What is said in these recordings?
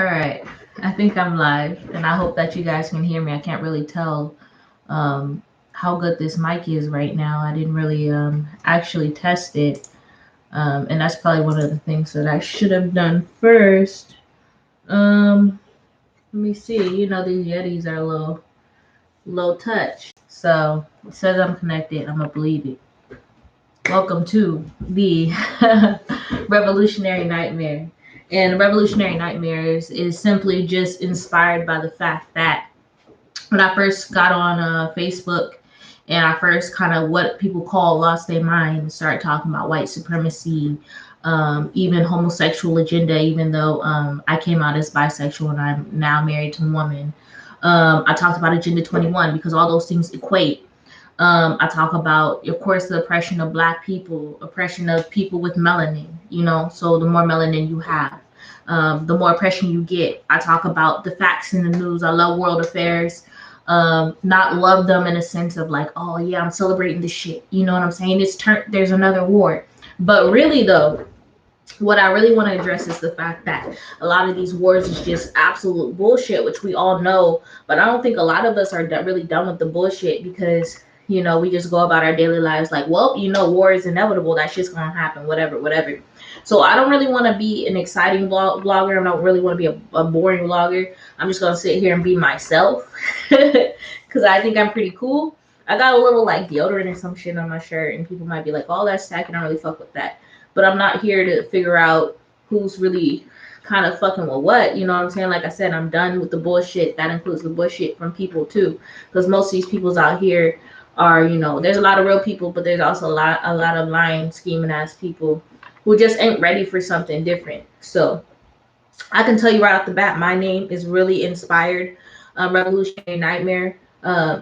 All right, I think I'm live, and I hope that you guys can hear me. I can't really tell um, how good this mic is right now. I didn't really actually test it, and that's probably one of the things that I should have done first. Um, Let me see. You know, these Yetis are a little low touch, so it says I'm connected. I'm gonna believe it. Welcome to the Revolutionary Nightmare. And Revolutionary Nightmares is simply just inspired by the fact that when I first got on Facebook and I first kind of what people call lost their mind and started talking about white supremacy, even homosexual agenda, even though I came out as bisexual and I'm now married to a woman. I talked about Agenda 21 because all those things equate. I talk about, of course, the oppression of Black people, oppression of people with melanin, you know, so the more melanin you have, the more oppression you get. I talk about the facts in the news. I love world affairs, not love them in a sense of like, oh, yeah, I'm celebrating the shit. You know what I'm saying? There's another war. But really, though, what I really want to address is the fact that a lot of these wars is just absolute bullshit, which we all know. But I don't think a lot of us are really done with the bullshit because, you know, we just go about our daily lives like, well, you know, war is inevitable. That's just going to happen, whatever, whatever. So I don't really want to be an exciting vlogger. I don't really want to be a boring vlogger. I'm just going to sit here and be myself because I think I'm pretty cool. I got a little like deodorant or some shit on my shirt, and people might be like, oh, that's tacky. I don't really fuck with that. But I'm not here to figure out who's really kind of fucking with what. You know what I'm saying? Like I said, I'm done with the bullshit. That includes the bullshit from people too, because most of these peoples out here are, you know, there's a lot of real people, but there's also a lot of lying, scheming ass people who just ain't ready for something different. So I can tell you right off the bat, my name is really inspired. Revolutionary Nightmare.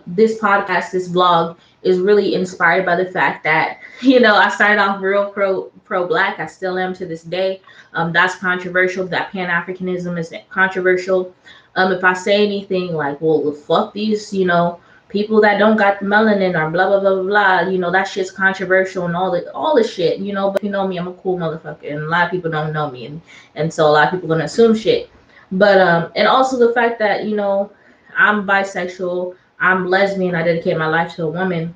This podcast, this vlog, is really inspired by the fact that you know I started off real pro black. I still am to this day. That's controversial. That Pan Africanism is controversial. If I say anything like, "Well, fuck these," you know, people that don't got the melanin or blah blah blah blah blah, you know, that shit's controversial and all the shit, you know. But if you know me, I'm a cool motherfucker, and a lot of people don't know me, and so a lot of people gonna assume shit. But and also the fact that you know I'm bisexual, I'm lesbian, I dedicate my life to a woman,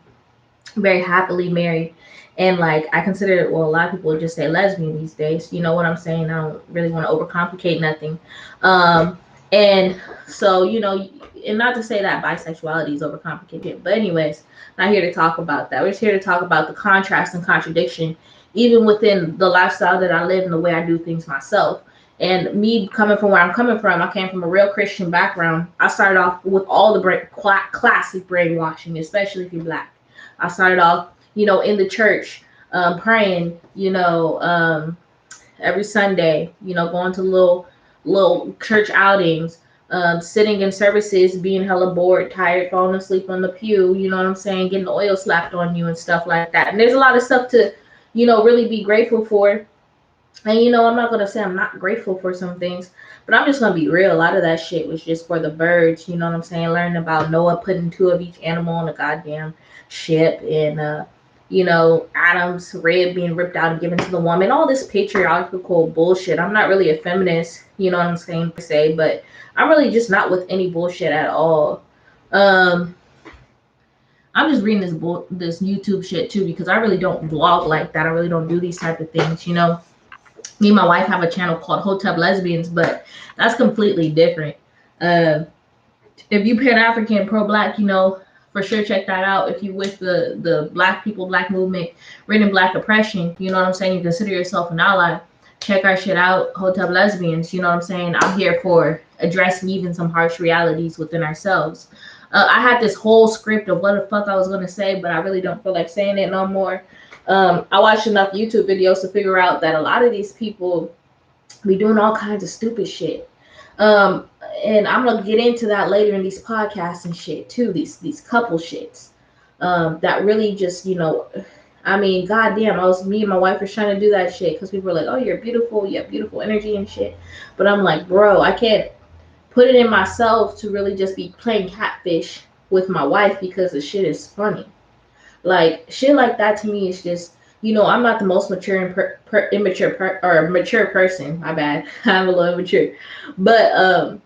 very happily married, and like I consider, well, a lot of people just say lesbian these days. You know what I'm saying? I don't really want to overcomplicate nothing. Um, and so you know, and not to say that bisexuality is overcomplicated, but anyways, not here to talk about that. We're just here to talk about the contrast and contradiction, even within the lifestyle that I live and the way I do things myself. And me coming from where I'm coming from, I came from a real Christian background. I started off with all the classic brainwashing, especially if you're black. I started off, you know, in the church, praying, you know, every Sunday, you know, going to little church outings, sitting in services, being hella bored, tired, falling asleep on the pew, you know what I'm saying, getting the oil slapped on you and stuff like that. And there's a lot of stuff to, you know, really be grateful for. And you know, I'm not gonna say I'm not grateful for some things, but I'm just gonna be real. A lot of that shit was just for the birds. You know what I'm saying? Learning about Noah putting two of each animal on a goddamn ship, and you know, Adam's rib being ripped out and given to the woman. All this patriarchal bullshit. I'm not really a feminist. You know what I'm saying per se, but I'm really just not with any bullshit at all. Um, I'm just reading this YouTube shit too because I really don't vlog like that. I really don't do these type of things. You know, me and my wife have a channel called Hotep Lesbians, but that's completely different. Uh, if you Pan African, pro black, you know, for sure check that out. If you with the black people, black movement, written black oppression, you know what I'm saying, you consider yourself an ally, check our shit out, Hotep Lesbians, you know what I'm saying. I'm here for addressing even some harsh realities within ourselves. I had this whole script of what the fuck I was gonna say, but I really don't feel like saying it no more. I watched enough YouTube videos to figure out that a lot of these people be doing all kinds of stupid shit. Um, and I'm gonna get into that later in these podcasts and shit too. These couple shits that really just, you know, I mean, goddamn, me and my wife were trying to do that shit because people were like, "Oh, you're beautiful, you have beautiful energy and shit." But I'm like, bro, I can't put it in myself to really just be playing catfish with my wife because the shit is funny. Like shit like that to me is just I'm not the most mature and or mature person. My bad. I'm a little immature, but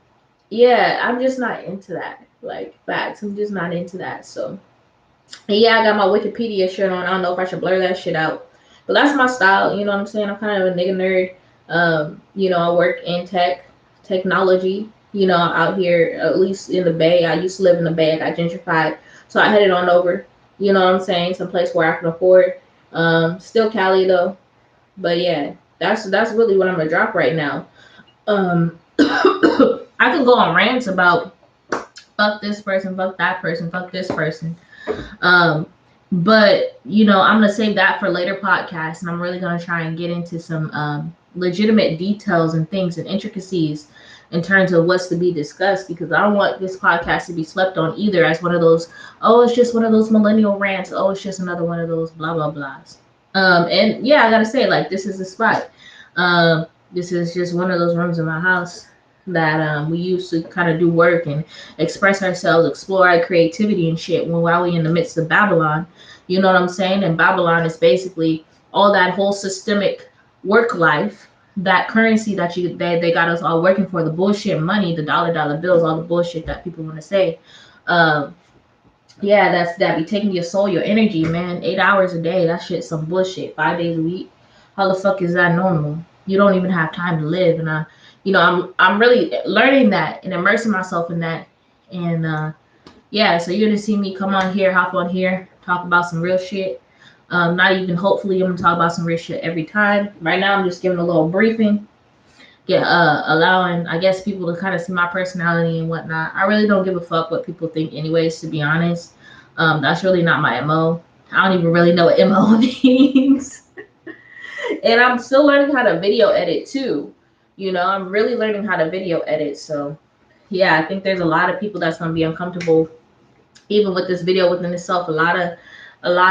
yeah, I'm just not into that. Like facts, I'm just not into that. So and yeah, I got my Wikipedia shirt on. I don't know if I should blur that shit out, but that's my style. You know what I'm saying? I'm kind of a nigga nerd. I work in technology. Out here, at least in the Bay. I used to live in the Bay. I got gentrified, so I headed on over. You know what I'm saying? Some place where I can afford. Still Cali though, but yeah, that's really what I'm gonna drop right now. I can go on rants about fuck this person, fuck that person, fuck this person. Um, but I'm gonna save that for later podcasts, and I'm really gonna try and get into some legitimate details and things and intricacies in terms of what's to be discussed because I don't want this podcast to be slept on either as one of those, oh, it's just one of those millennial rants, oh, it's just another one of those blah blah blahs. And yeah, I gotta say, like, this is the spot. This is just one of those rooms in my house that we used to kind of do work and express ourselves, explore our creativity and shit while we in the midst of Babylon. You know what I'm saying? And Babylon is basically all that whole systemic work life, that currency that they got us all working for, the bullshit money, the dollar bills, all the bullshit that people want to say. Um, yeah, that be taking your soul, your energy, man. 8 hours a day, that shit's some bullshit. 5 days a week, how the fuck is that normal? You don't even have time to live, and I'm really learning that and immersing myself in that, and yeah. So you're gonna see me come on here, hop on here, talk about some real shit. Not even hopefully I'm gonna talk about some real shit every time. Right now I'm just giving a little briefing, allowing I guess people to kind of see my personality and whatnot. I really don't give a fuck what people think, anyways. To be honest, that's really not my mo. I don't even really know what mo means, and I'm still learning how to video edit too. I'm really learning how to video edit. So yeah, I think there's a lot of people that's gonna be uncomfortable even with this video within itself. A lot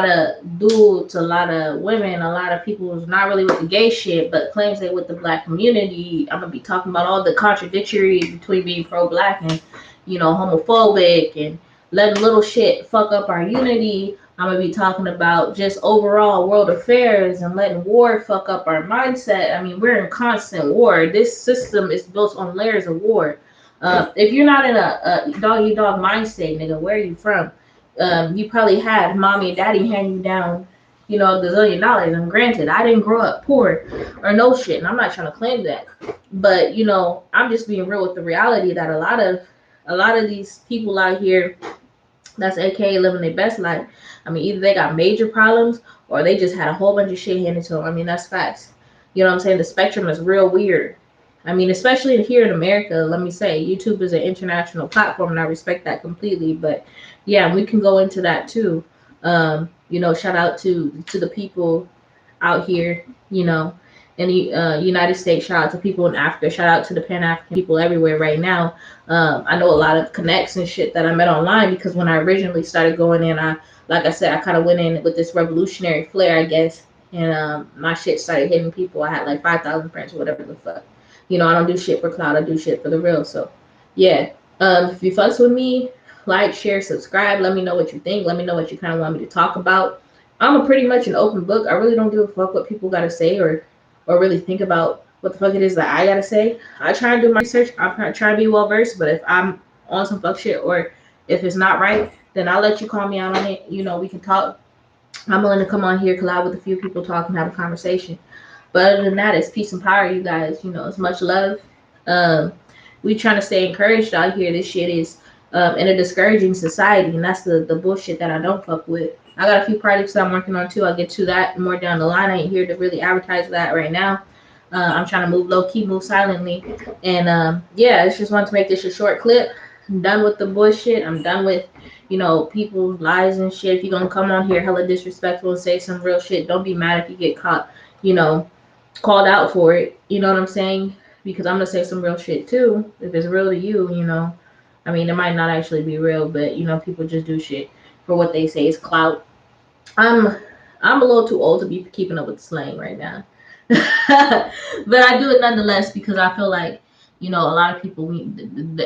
of dudes, a lot of women, a lot of people who's not really with the gay shit, but claims they with the black community. I'm gonna be talking about all the contradictory between being pro-black and homophobic and letting little shit fuck up our unity. I'm gonna be talking about just overall world affairs and letting war fuck up our mindset. I mean, we're in constant war. This system is built on layers of war. If you're not in a dog eat dog mind state, nigga, where are you from? You probably had mommy and daddy hand you down, a gazillion dollars. And granted, I didn't grow up poor or no shit, and I'm not trying to claim that. But I'm just being real with the reality that a lot of these people out here, that's AKA living their best life. I mean, either they got major problems or they just had a whole bunch of shit handed to them. I mean, that's facts. You know what I'm saying? The spectrum is real weird. I mean, especially here in America, let me say, YouTube is an international platform, and I respect that completely. But yeah, we can go into that too. Shout out to the people out here, in the United States. Shout out to people in Africa. Shout out to the Pan African people everywhere right now. I know a lot of connects and shit that I met online because when I originally started going in, like I said, I kind of went in with this revolutionary flair, I guess, and my shit started hitting people. I had like 5,000 friends or whatever the fuck. I don't do shit for clout. I do shit for the real. So, yeah. If you fuss with me, like, share, subscribe. Let me know what you think. Let me know what you kind of want me to talk about. I'm a pretty much an open book. I really don't give a fuck what people gotta say or really think about what the fuck it is that I gotta say. I try and do my research. I try to be well versed. But if I'm on some fuck shit or if it's not right, then I'll let you call me out on it. We can talk. I'm willing to come on here, collab with a few people, talk and have a conversation. But other than that, it's peace and power, you guys. It's much love. Um, we trying to stay encouraged out here. This shit is in a discouraging society, and that's the bullshit that I don't fuck with. I got a few projects that I'm working on too. I'll get to that more down the line. I ain't here to really advertise that right now. I'm trying to move low key, move silently, and yeah, I just wanted to make this a short clip. I'm done with the bullshit. I'm done with people's lies and shit. If you're gonna come on here hella disrespectful and say some real shit, don't be mad if you get caught. Called out for it. You know what I'm saying? Because I'm gonna say some real shit too. If it's real to you, I mean, it might not actually be real, but people just do shit for what they say is clout. I'm I'm a little too old to be keeping up with the slang right now. But I do it nonetheless because I feel like, a lot of people,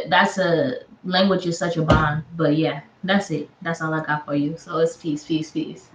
that's a language is such a bond. But yeah, that's it. That's all I got for you. So it's peace, peace, peace.